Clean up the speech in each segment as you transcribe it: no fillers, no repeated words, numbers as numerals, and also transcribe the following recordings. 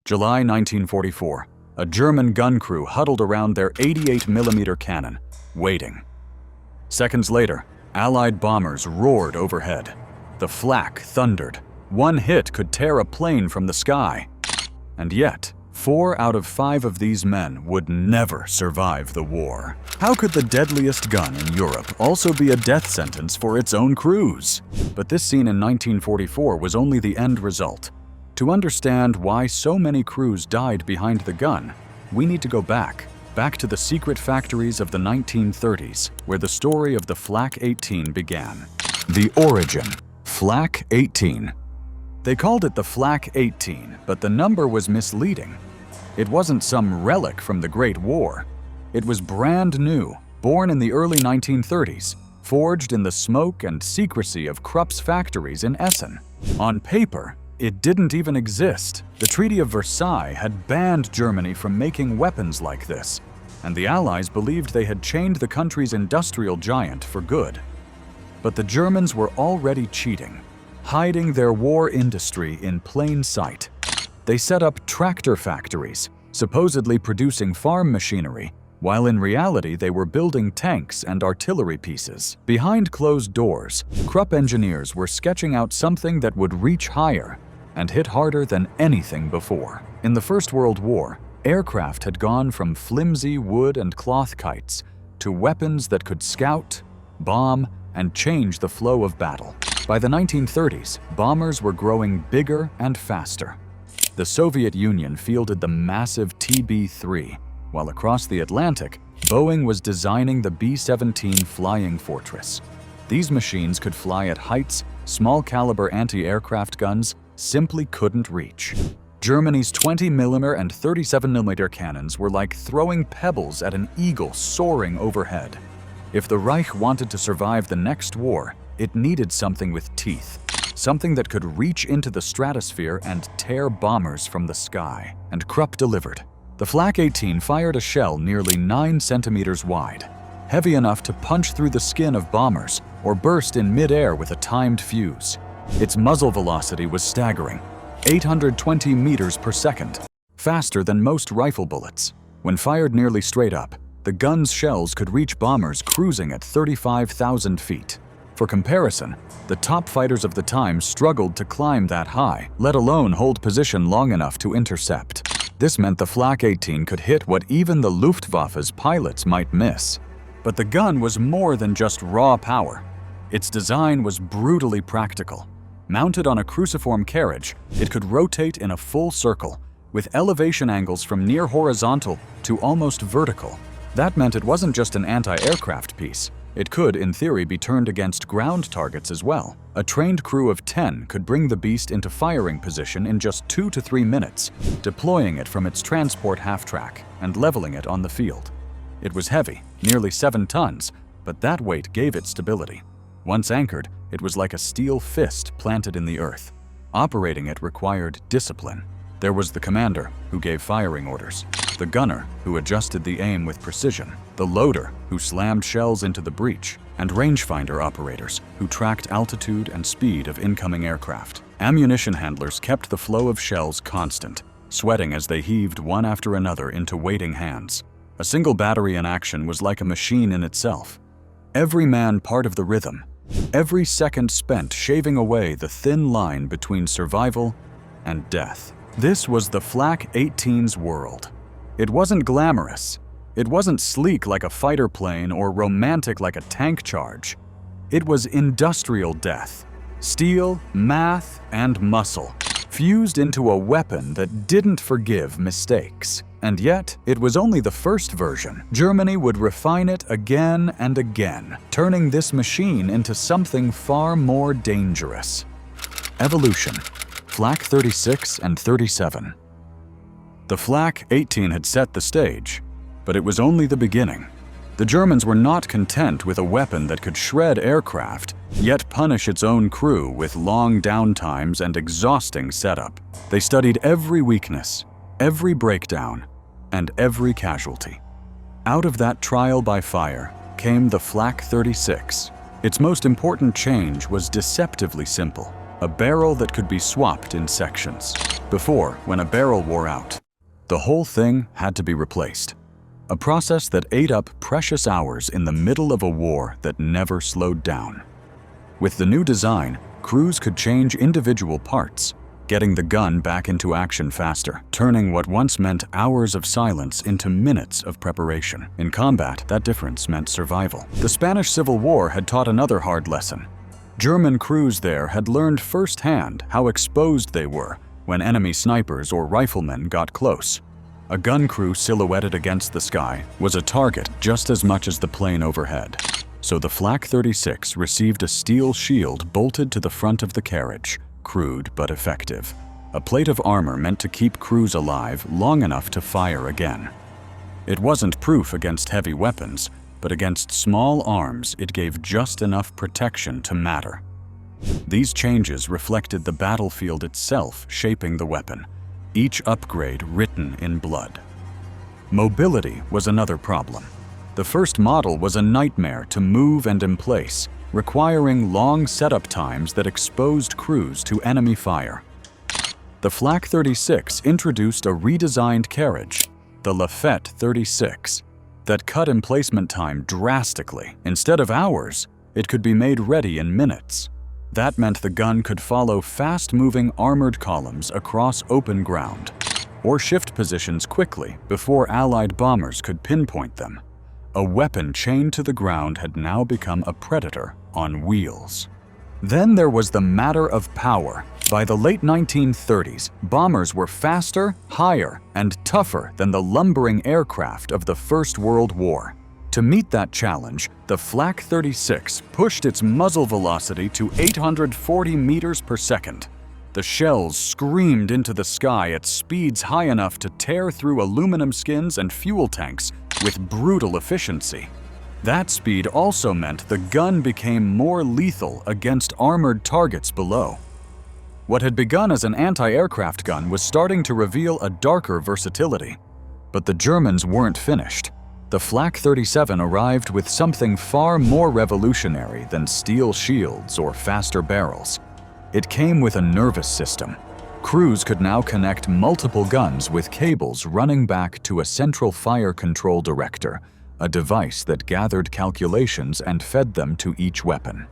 July 1944. A German gun crew huddled around their 88mm cannon, waiting. Seconds later, Allied bombers roared overhead. The Flak thundered. One hit could tear a plane from the sky. And yet, 4 out of 5 of these men would never survive the war. How could the deadliest gun in Europe also be a death sentence for its own crews? But this scene in 1944 was only the end result. To understand why so many crews died behind the gun, we need to go back to the secret factories of the 1930s, where the story of the Flak 18 began. The origin: Flak 18. They called it the Flak 18, but the number was misleading. It wasn't some relic from the Great War. It was brand new, born in the early 1930s, forged in the smoke and secrecy of Krupp's factories in Essen. On paper, it didn't even exist. The Treaty of Versailles had banned Germany from making weapons like this, and the Allies believed they had chained the country's industrial giant for good. But the Germans were already cheating, hiding their war industry in plain sight. They set up tractor factories, supposedly producing farm machinery, while in reality they were building tanks and artillery pieces. Behind closed doors, Krupp engineers were sketching out something that would reach higher and hit harder than anything before. In the First World War, aircraft had gone from flimsy wood and cloth kites to weapons that could scout, bomb, and change the flow of battle. By the 1930s, bombers were growing bigger and faster. The Soviet Union fielded the massive TB-3, while across the Atlantic, Boeing was designing the B-17 Flying Fortress. These machines could fly at heights small-caliber anti-aircraft guns simply couldn't reach. Germany's 20mm and 37mm cannons were like throwing pebbles at an eagle soaring overhead. If the Reich wanted to survive the next war, it needed something with teeth, something that could reach into the stratosphere and tear bombers from the sky. And Krupp delivered. The Flak 18 fired a shell nearly 9 centimeters wide, heavy enough to punch through the skin of bombers or burst in mid-air with a timed fuse. Its muzzle velocity was staggering, 820 meters per second, faster than most rifle bullets. When fired nearly straight up, the gun's shells could reach bombers cruising at 35,000 feet. For comparison, the top fighters of the time struggled to climb that high, let alone hold position long enough to intercept. This meant the Flak 18 could hit what even the Luftwaffe's pilots might miss. But the gun was more than just raw power. Its design was brutally practical. Mounted on a cruciform carriage, it could rotate in a full circle, with elevation angles from near horizontal to almost vertical. That meant it wasn't just an anti-aircraft piece. It could, in theory, be turned against ground targets as well. A trained crew of 10 could bring the beast into firing position in just 2 to 3 minutes, deploying it from its transport half-track and leveling it on the field. It was heavy, nearly 7 tons, but that weight gave it stability. Once anchored, it was like a steel fist planted in the earth. Operating it required discipline. There was the commander, who gave firing orders, the gunner, who adjusted the aim with precision, the loader, who slammed shells into the breech, and rangefinder operators, who tracked altitude and speed of incoming aircraft. Ammunition handlers kept the flow of shells constant, sweating as they heaved one after another into waiting hands. A single battery in action was like a machine in itself. Every man part of the rhythm, every second spent shaving away the thin line between survival and death. This was the Flak 18's world. It wasn't glamorous. It wasn't sleek like a fighter plane or romantic like a tank charge. It was industrial death. Steel, math, and muscle, fused into a weapon that didn't forgive mistakes. And yet, it was only the first version. Germany would refine it again and again, turning this machine into something far more dangerous. Evolution. Flak 36 and 37. The Flak 18 had set the stage, but it was only the beginning. The Germans were not content with a weapon that could shred aircraft, yet punish its own crew with long downtimes and exhausting setup. They studied every weakness, every breakdown, and every casualty. Out of that trial by fire came the Flak 36. Its most important change was deceptively simple. A barrel that could be swapped in sections. before, when a barrel wore out, the whole thing had to be replaced. A process that ate up precious hours in the middle of a war that never slowed down. With the new design, crews could change individual parts, getting the gun back into action faster, turning what once meant hours of silence into minutes of preparation. In combat, that difference meant survival. The Spanish Civil War had taught another hard lesson. German crews there had learned firsthand how exposed they were when enemy snipers or riflemen got close. A gun crew silhouetted against the sky was a target just as much as the plane overhead. So the Flak 36 received a steel shield bolted to the front of the carriage, crude but effective. A plate of armor meant to keep crews alive long enough to fire again. It wasn't proof against heavy weapons, but against small arms it gave just enough protection to matter. These changes reflected the battlefield itself shaping the weapon, each upgrade written in blood. Mobility was another problem. The first model was a nightmare to move and emplace, requiring long setup times that exposed crews to enemy fire. The Flak 36 introduced a redesigned carriage, the Lafette 36, that cut emplacement time drastically. Instead of hours, it could be made ready in minutes. That meant the gun could follow fast-moving armored columns across open ground, or shift positions quickly before Allied bombers could pinpoint them. A weapon chained to the ground had now become a predator on wheels. Then there was the matter of power. By the late 1930s, bombers were faster, higher, and tougher than the lumbering aircraft of the First World War. To meet that challenge, the Flak 36 pushed its muzzle velocity to 840 meters per second. The shells screamed into the sky at speeds high enough to tear through aluminum skins and fuel tanks with brutal efficiency. That speed also meant the gun became more lethal against armored targets below. What had begun as an anti-aircraft gun was starting to reveal a darker versatility. But the Germans weren't finished. The Flak 37 arrived with something far more revolutionary than steel shields or faster barrels. It came with a nervous system. Crews could now connect multiple guns with cables running back to a central fire control director, a device that gathered calculations and fed them to each weapon.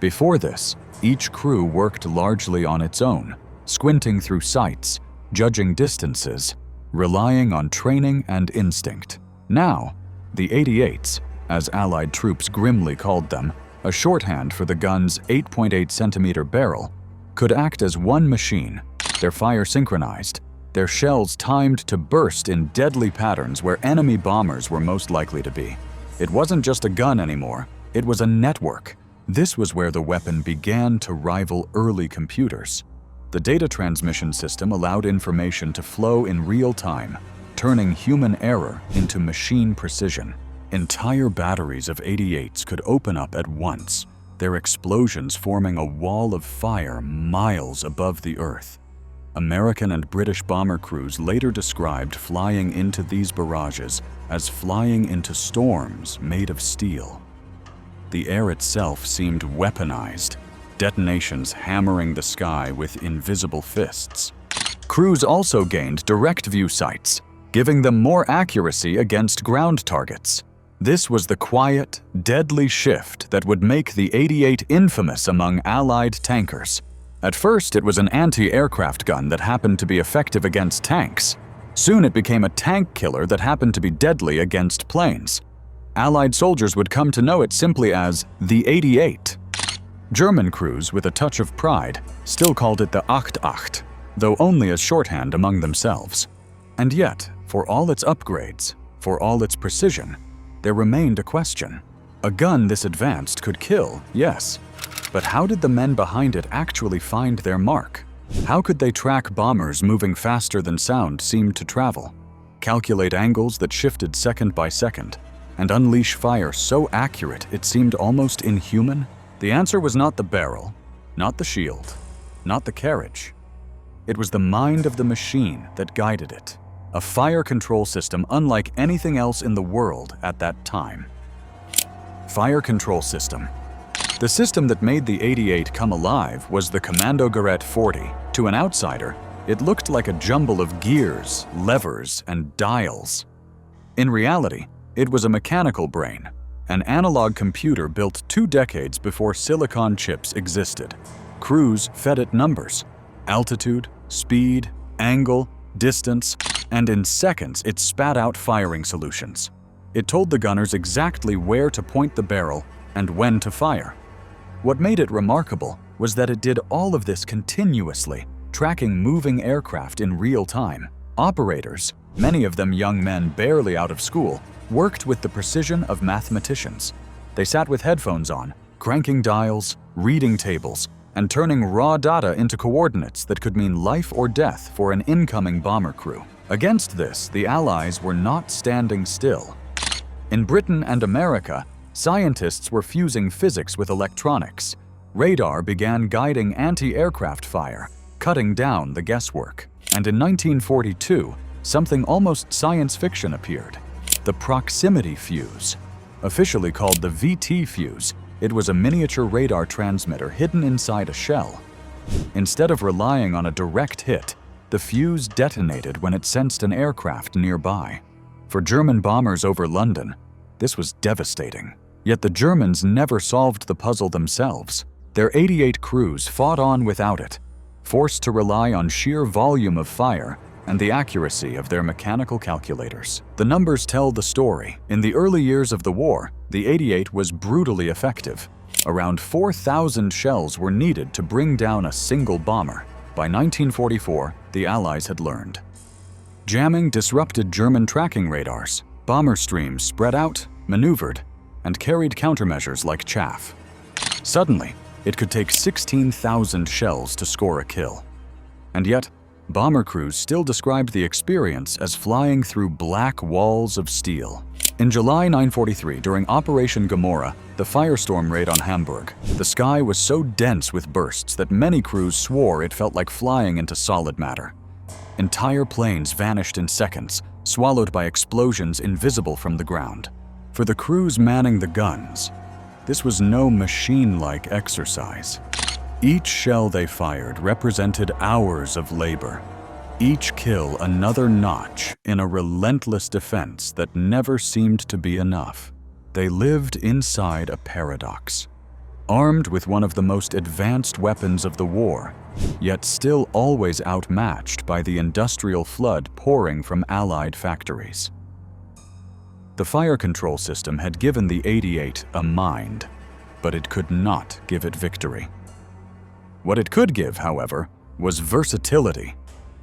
Before this, each crew worked largely on its own, squinting through sights, judging distances, relying on training and instinct. Now, the 88s, as Allied troops grimly called them, a shorthand for the gun's 8.8 centimeter barrel, could act as one machine, their fire synchronized, their shells timed to burst in deadly patterns where enemy bombers were most likely to be. It wasn't just a gun anymore, it was a network. This was where the weapon began to rival early computers. The data transmission system allowed information to flow in real time, turning human error into machine precision. Entire batteries of 88s could open up at once, their explosions forming a wall of fire miles above the earth. American and British bomber crews later described flying into these barrages as flying into storms made of steel. The air itself seemed weaponized, detonations hammering the sky with invisible fists. Crews also gained direct view sights, giving them more accuracy against ground targets. This was the quiet, deadly shift that would make the 88 infamous among Allied tankers. At first, it was an anti-aircraft gun that happened to be effective against tanks. Soon it became a tank killer that happened to be deadly against planes. Allied soldiers would come to know it simply as the 88. German crews, with a touch of pride, still called it the 88, though only as shorthand among themselves. And yet, for all its upgrades, for all its precision, there remained a question. A gun this advanced could kill, yes, but how did the men behind it actually find their mark? How could they track bombers moving faster than sound seemed to travel, calculate angles that shifted second by second, and unleash fire so accurate it seemed almost inhuman? The answer was not the barrel, not the shield, not the carriage. It was the mind of the machine that guided it, a fire control system unlike anything else in the world at that time. Fire control system. The system that made the 88 come alive was the Kommando Gerät 40. To an outsider, It looked like a jumble of gears, levers, and dials. In reality, it was a mechanical brain, an analog computer built 2 decades before silicon chips existed. Crews fed it numbers: altitude, speed, angle, distance, and in seconds it spat out firing solutions. It told the gunners exactly where to point the barrel and when to fire. What made it remarkable was that it did all of this continuously, tracking moving aircraft in real time. Operators, many of them young men barely out of school, worked with the precision of mathematicians. They sat with headphones on, cranking dials, reading tables, and turning raw data into coordinates that could mean life or death for an incoming bomber crew. Against this, the Allies were not standing still. In Britain and America, scientists were fusing physics with electronics. Radar began guiding anti-aircraft fire, cutting down the guesswork. And in 1942, something almost science fiction appeared: the proximity fuse. Officially called the VT fuse, it was a miniature radar transmitter hidden inside a shell. Instead of relying on a direct hit, the fuse detonated when it sensed an aircraft nearby. For German bombers over London, this was devastating. Yet the Germans never solved the puzzle themselves. Their 88 crews fought on without it, forced to rely on sheer volume of fire and the accuracy of their mechanical calculators. The numbers tell the story. In the early years of the war, the 88 was brutally effective. Around 4,000 shells were needed to bring down a single bomber. By 1944, the Allies had learned. Jamming disrupted German tracking radars. Bomber streams spread out, maneuvered, and carried countermeasures like chaff. Suddenly, it could take 16,000 shells to score a kill. And yet, bomber crews still described the experience as flying through black walls of steel. In July 1943, during Operation Gomorrah, the firestorm raid on Hamburg, the sky was so dense with bursts that many crews swore it felt like flying into solid matter. Entire planes vanished in seconds, swallowed by explosions invisible from the ground. For the crews manning the guns, this was no machine-like exercise. Each shell they fired represented hours of labor, each kill another notch in a relentless defense that never seemed to be enough. They lived inside a paradox, armed with one of the most advanced weapons of the war, yet still always outmatched by the industrial flood pouring from Allied factories. The fire control system had given the 88 a mind, but it could not give it victory. What it could give, however, was versatility.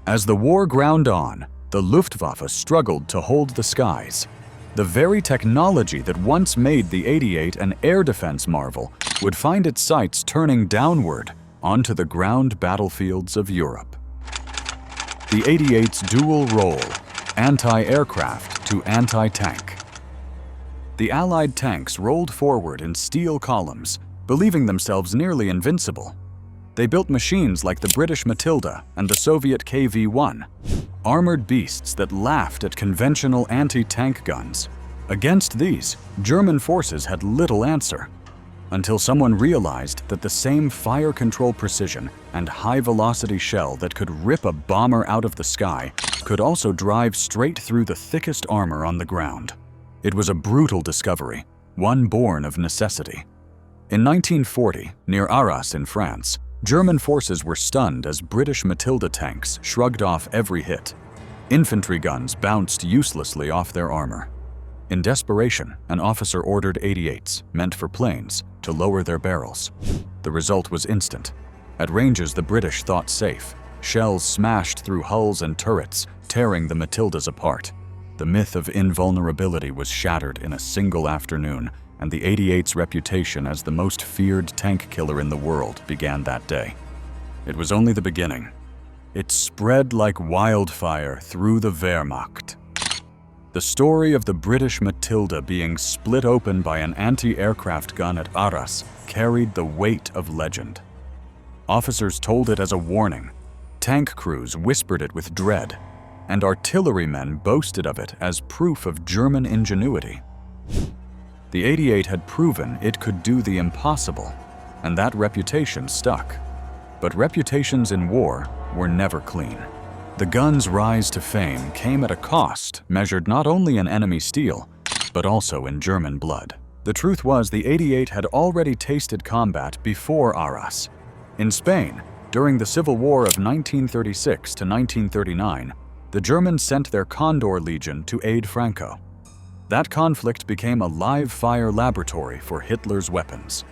As the war ground on, the Luftwaffe struggled to hold the skies. The very technology that once made the 88 an air defense marvel would find its sights turning downward onto the ground battlefields of Europe. The 88's dual role, anti-aircraft to anti-tank. The Allied tanks rolled forward in steel columns, believing themselves nearly invincible. They built machines like the British Matilda and the Soviet KV-1, armored beasts that laughed at conventional anti-tank guns. Against these, German forces had little answer, until someone realized that the same fire control precision and high-velocity shell that could rip a bomber out of the sky could also drive straight through the thickest armor on the ground. It was a brutal discovery, one born of necessity. In 1940, near Arras in France, German forces were stunned as British Matilda tanks shrugged off every hit. Infantry guns bounced uselessly off their armor. In desperation, an officer ordered 88s, meant for planes, to lower their barrels. The result was instant. At ranges the British thought safe, shells smashed through hulls and turrets, tearing the Matildas apart. The myth of invulnerability was shattered in a single afternoon, and the 88's reputation as the most feared tank killer in the world began that day. It was only the beginning. It spread like wildfire through the Wehrmacht. The story of the British Matilda being split open by an anti-aircraft gun at Arras carried the weight of legend. Officers told it as a warning, tank crews whispered it with dread, and artillerymen boasted of it as proof of German ingenuity. The 88 had proven it could do the impossible, and that reputation stuck. But reputations in war were never clean. The gun's rise to fame came at a cost measured not only in enemy steel, but also in German blood. The truth was the 88 had already tasted combat before Arras. In Spain, during the Civil War of 1936 to 1939, the Germans sent their Condor Legion to aid Franco. That conflict became a live-fire laboratory for Hitler's weapons.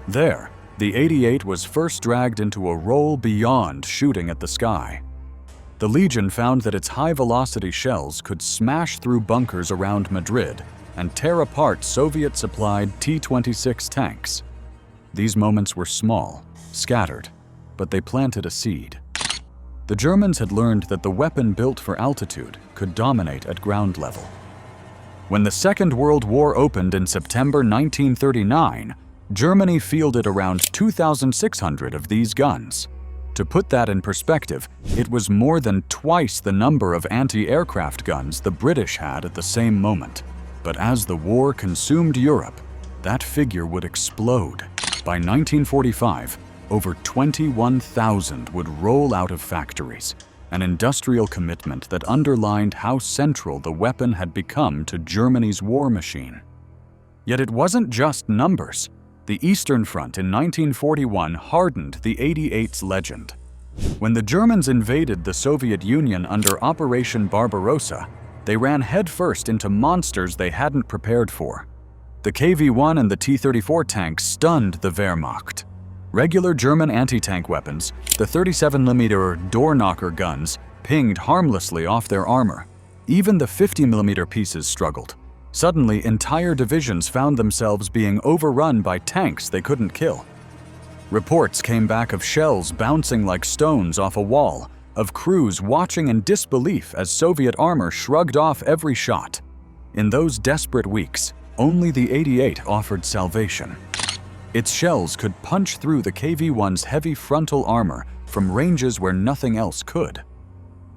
There, the 88 was first dragged into a role beyond shooting at the sky. The Legion found that its high-velocity shells could smash through bunkers around Madrid and tear apart Soviet-supplied T-26 tanks. These moments were small, scattered, but they planted a seed. The Germans had learned that the weapon built for altitude could dominate at ground level. When the Second World War opened in September 1939, Germany fielded around 2,600 of these guns. To put that in perspective, it was more than twice the number of anti-aircraft guns the British had at the same moment. But as the war consumed Europe, that figure would explode. By 1945, over 21,000 would roll out of factories, an industrial commitment that underlined how central the weapon had become to Germany's war machine. Yet it wasn't just numbers. The Eastern Front in 1941 hardened the 88's legend. When the Germans invaded the Soviet Union under Operation Barbarossa, they ran headfirst into monsters they hadn't prepared for. The KV-1 and the T-34 tanks stunned the Wehrmacht. Regular German anti-tank weapons, the 37mm door-knocker guns, pinged harmlessly off their armor. Even the 50mm pieces struggled. Suddenly, entire divisions found themselves being overrun by tanks they couldn't kill. Reports came back of shells bouncing like stones off a wall, of crews watching in disbelief as Soviet armor shrugged off every shot. In those desperate weeks, only the 88 offered salvation. Its shells could punch through the KV-1's heavy frontal armor from ranges where nothing else could.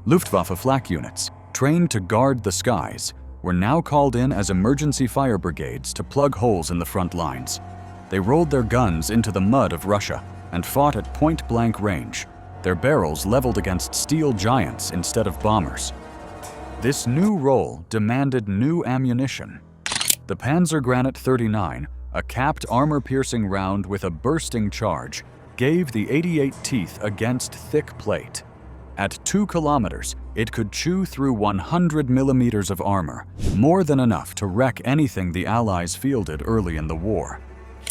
Luftwaffe flak units, trained to guard the skies, were now called in as emergency fire brigades to plug holes in the front lines. They rolled their guns into the mud of Russia and fought at point-blank range, their barrels leveled against steel giants instead of bombers. This new role demanded new ammunition. The Panzergranate 39, a capped armor-piercing round with a bursting charge, gave the 88 teeth against thick plate. At 2 kilometers, it could chew through 100 millimeters of armor, more than enough to wreck anything the Allies fielded early in the war.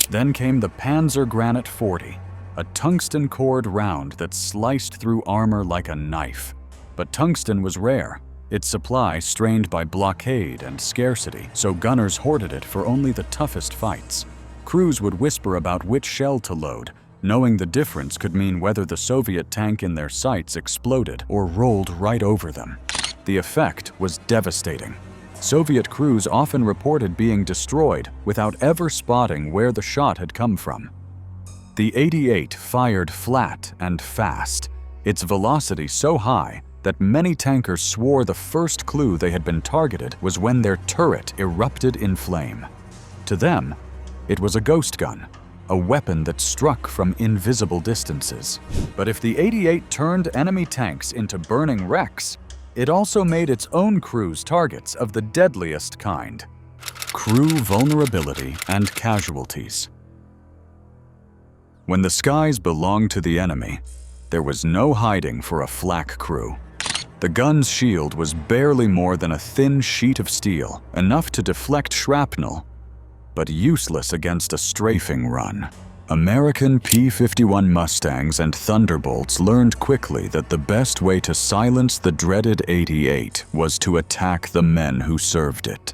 Then came the Panzergranate 40, a tungsten-cored round that sliced through armor like a knife. But tungsten was rare, its supply strained by blockade and scarcity, so gunners hoarded it for only the toughest fights. Crews would whisper about which shell to load, knowing the difference could mean whether the Soviet tank in their sights exploded or rolled right over them. The effect was devastating. Soviet crews often reported being destroyed without ever spotting where the shot had come from. The 88 fired flat and fast, its velocity so high that many tankers swore the first clue they had been targeted was when their turret erupted in flame. To them, it was a ghost gun, a weapon that struck from invisible distances. But if the 88 turned enemy tanks into burning wrecks, it also made its own crews targets of the deadliest kind: crew vulnerability and casualties. When the skies belonged to the enemy, there was no hiding for a flak crew. The gun's shield was barely more than a thin sheet of steel, enough to deflect shrapnel, but useless against a strafing run. American P-51 Mustangs and Thunderbolts learned quickly that the best way to silence the dreaded 88 was to attack the men who served it.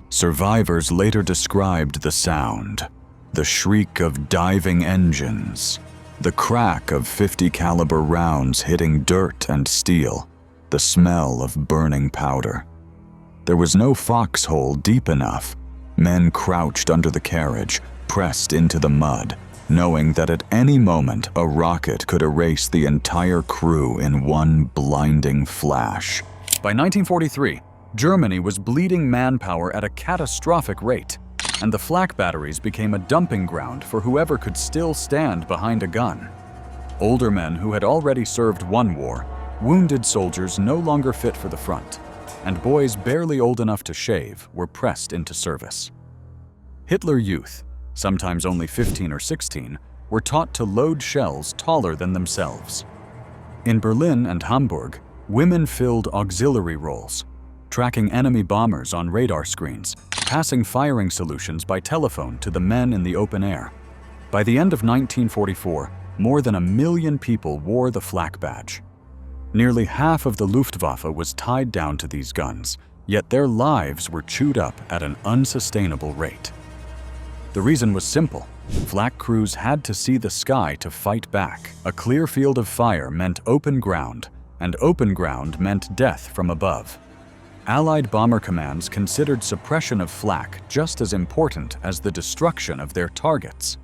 Survivors later described the sound: the shriek of diving engines, the crack of 50 caliber rounds hitting dirt and steel, the smell of burning powder. There was no foxhole deep enough. Men crouched under the carriage, pressed into the mud, knowing that at any moment a rocket could erase the entire crew in one blinding flash. By 1943, Germany was bleeding manpower at a catastrophic rate, and the flak batteries became a dumping ground for whoever could still stand behind a gun. Older men who had already served one war, wounded soldiers no longer fit for the front, and boys barely old enough to shave were pressed into service. Hitler Youth, sometimes only 15 or 16, were taught to load shells taller than themselves. In Berlin and Hamburg, women filled auxiliary roles, tracking enemy bombers on radar screens, passing firing solutions by telephone to the men in the open air. By the end of 1944, more than 1 million people wore the Flak badge. Nearly half of the Luftwaffe was tied down to these guns, yet their lives were chewed up at an unsustainable rate. The reason was simple. Flak crews had to see the sky to fight back. A clear field of fire meant open ground, and open ground meant death from above. Allied bomber commands considered suppression of Flak just as important as the destruction of their targets.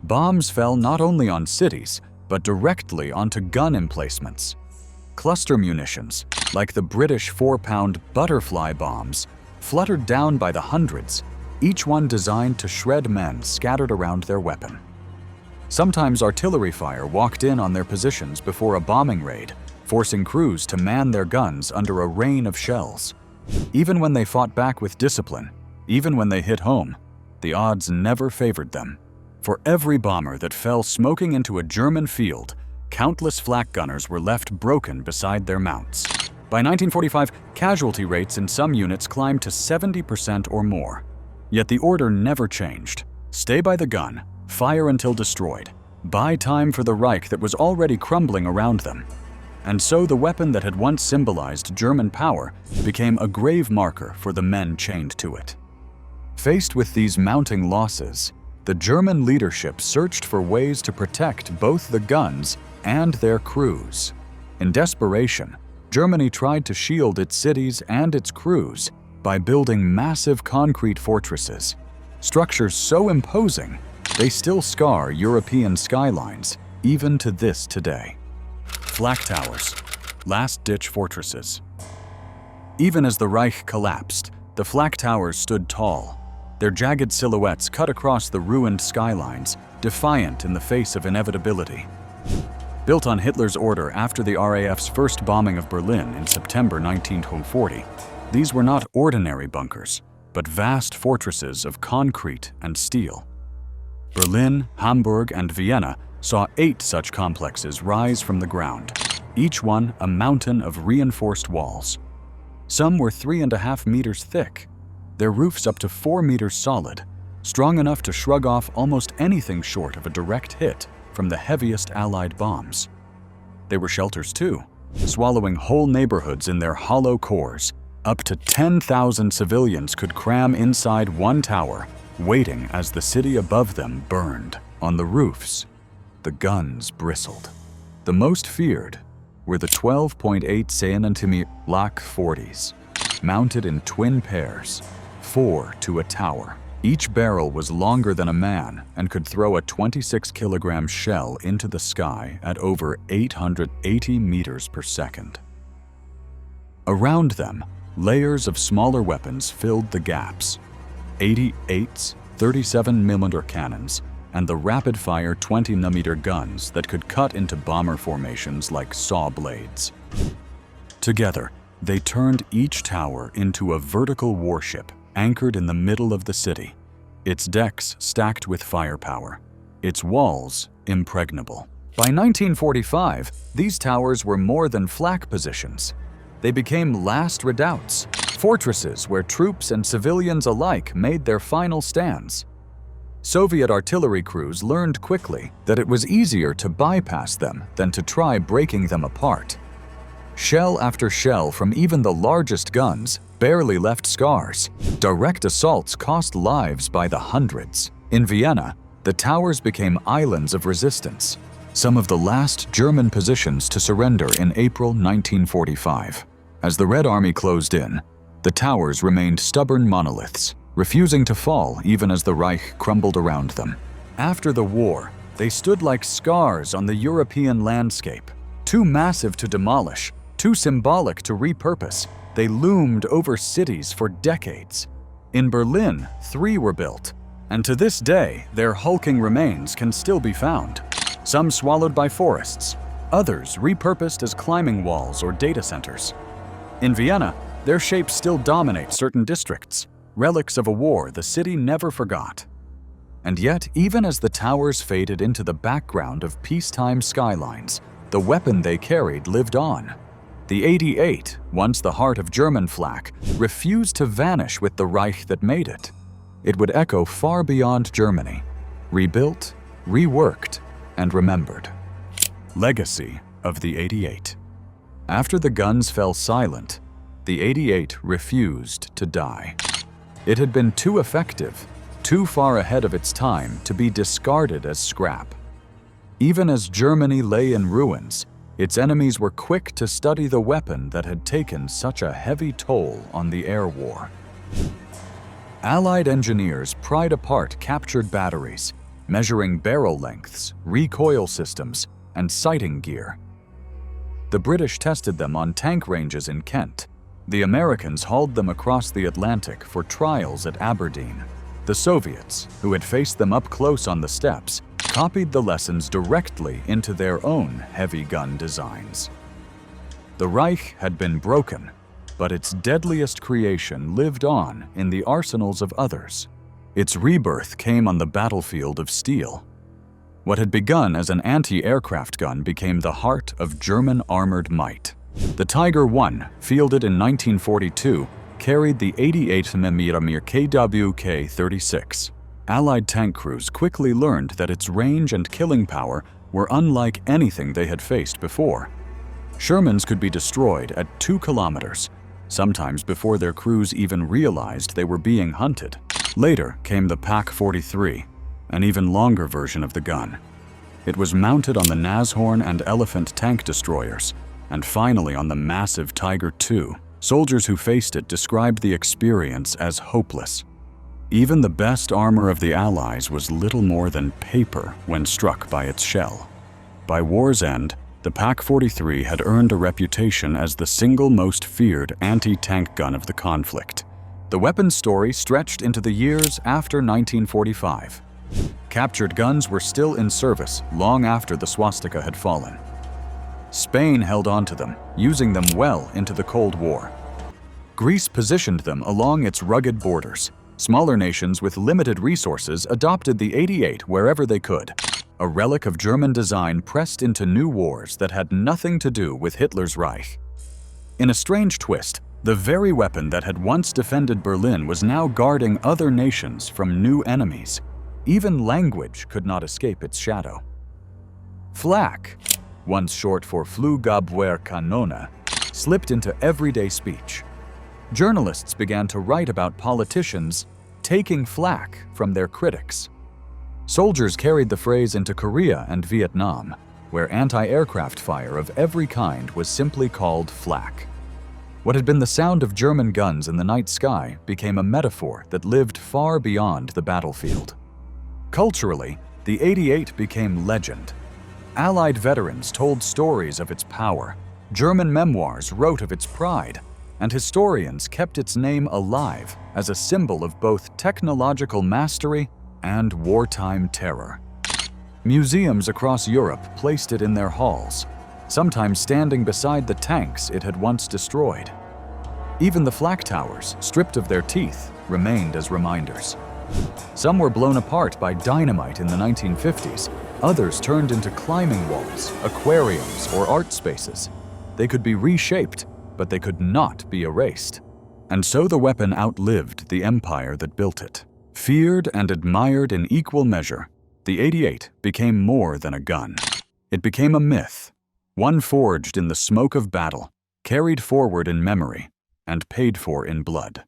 Bombs fell not only on cities, but directly onto gun emplacements. Cluster munitions, like the British 4-pound butterfly bombs, fluttered down by the hundreds, each one designed to shred men scattered around their weapon. Sometimes artillery fire walked in on their positions before a bombing raid, forcing crews to man their guns under a rain of shells. Even when they fought back with discipline, even when they hit home, the odds never favored them. For every bomber that fell smoking into a German field, countless flak gunners were left broken beside their mounts. By 1945, casualty rates in some units climbed to 70% or more. Yet the order never changed. Stay by the gun, fire until destroyed, buy time for the Reich that was already crumbling around them. And so the weapon that had once symbolized German power became a grave marker for the men chained to it. Faced with these mounting losses, the German leadership searched for ways to protect both the guns and their crews. In desperation, Germany tried to shield its cities and its crews by building massive concrete fortresses, structures so imposing they still scar European skylines, even to this today. Flak towers, last-ditch fortresses. Even as the Reich collapsed, the Flak towers stood tall, their jagged silhouettes cut across the ruined skylines, defiant in the face of inevitability. Built on Hitler's order after the RAF's first bombing of Berlin in September 1940, these were not ordinary bunkers, but vast fortresses of concrete and steel. Berlin, Hamburg, and Vienna saw 8 such complexes rise from the ground, each one a mountain of reinforced walls. Some were 3.5 meters thick, their roofs up to 4 meters solid, strong enough to shrug off almost anything short of a direct hit from the heaviest Allied bombs. They were shelters too, swallowing whole neighborhoods in their hollow cores. Up to 10,000 civilians could cram inside one tower, waiting as the city above them burned. On the roofs, the guns bristled. The most feared were the 12.8 cm Flak 40s, mounted in twin pairs, 4 to a tower. Each barrel was longer than a man and could throw a 26-kilogram shell into the sky at over 880 meters per second. Around them, layers of smaller weapons filled the gaps: 88s, 37mm cannons, and the rapid-fire 20mm guns that could cut into bomber formations like saw blades. Together, they turned each tower into a vertical warship anchored in the middle of the city, its decks stacked with firepower, its walls impregnable. By 1945, these towers were more than flak positions. They became last redoubts, fortresses where troops and civilians alike made their final stands. Soviet artillery crews learned quickly that it was easier to bypass them than to try breaking them apart. Shell after shell from even the largest guns barely left scars. Direct assaults cost lives by the hundreds. In Vienna, the towers became islands of resistance, some of the last German positions to surrender in April 1945. As the Red Army closed in, the towers remained stubborn monoliths, refusing to fall even as the Reich crumbled around them. After the war, they stood like scars on the European landscape, too massive to demolish, too symbolic to repurpose. They loomed over cities for decades. In Berlin, 3 were built, and to this day, their hulking remains can still be found. Some swallowed by forests, others repurposed as climbing walls or data centers. In Vienna, their shapes still dominate certain districts, relics of a war the city never forgot. And yet, even as the towers faded into the background of peacetime skylines, the weapon they carried lived on. The 88, once the heart of German flak, refused to vanish with the Reich that made it. It would echo far beyond Germany, rebuilt, reworked, and remembered. Legacy of the 88. After the guns fell silent, the 88 refused to die. It had been too effective, too far ahead of its time to be discarded as scrap. Even as Germany lay in ruins, its enemies were quick to study the weapon that had taken such a heavy toll on the air war. Allied engineers pried apart captured batteries, measuring barrel lengths, recoil systems, and sighting gear. The British tested them on tank ranges in Kent. The Americans hauled them across the Atlantic for trials at Aberdeen. The Soviets, who had faced them up close on the steppes, copied the lessons directly into their own heavy gun designs. The Reich had been broken, but its deadliest creation lived on in the arsenals of others. Its rebirth came on the battlefield of steel. What had begun as an anti-aircraft gun became the heart of German armored might. The Tiger I, fielded in 1942, carried the 88mm KWK-36. Allied tank crews quickly learned that its range and killing power were unlike anything they had faced before. Shermans could be destroyed at 2 kilometers, sometimes before their crews even realized they were being hunted. Later came the PaK-43, an even longer version of the gun. It was mounted on the Nashorn and Elephant tank destroyers, and finally on the massive Tiger II. Soldiers who faced it described the experience as hopeless. Even the best armor of the Allies was little more than paper when struck by its shell. By war's end, the PaK-43 had earned a reputation as the single most feared anti-tank gun of the conflict. The weapon's story stretched into the years after 1945. Captured guns were still in service long after the swastika had fallen. Spain held on to them, using them well into the Cold War. Greece positioned them along its rugged borders. Smaller nations with limited resources adopted the 88 wherever they could, a relic of German design pressed into new wars that had nothing to do with Hitler's Reich. In a strange twist, the very weapon that had once defended Berlin was now guarding other nations from new enemies. Even language could not escape its shadow. Flak, once short for Flugabwehrkanone, slipped into everyday speech. Journalists began to write about politicians taking flak from their critics. Soldiers carried the phrase into Korea and Vietnam, where anti-aircraft fire of every kind was simply called flak. What had been the sound of German guns in the night sky became a metaphor that lived far beyond the battlefield. Culturally, the 88 became legend. Allied veterans told stories of its power, German memoirs wrote of its pride, and historians kept its name alive as a symbol of both technological mastery and wartime terror. Museums across Europe placed it in their halls, sometimes standing beside the tanks it had once destroyed. Even the flak towers, stripped of their teeth, remained as reminders. Some were blown apart by dynamite in the 1950s, others turned into climbing walls, aquariums, or art spaces. They could be reshaped, but they could not be erased. And so the weapon outlived the empire that built it. Feared and admired in equal measure, the 88 became more than a gun. It became a myth, one forged in the smoke of battle, carried forward in memory, and paid for in blood.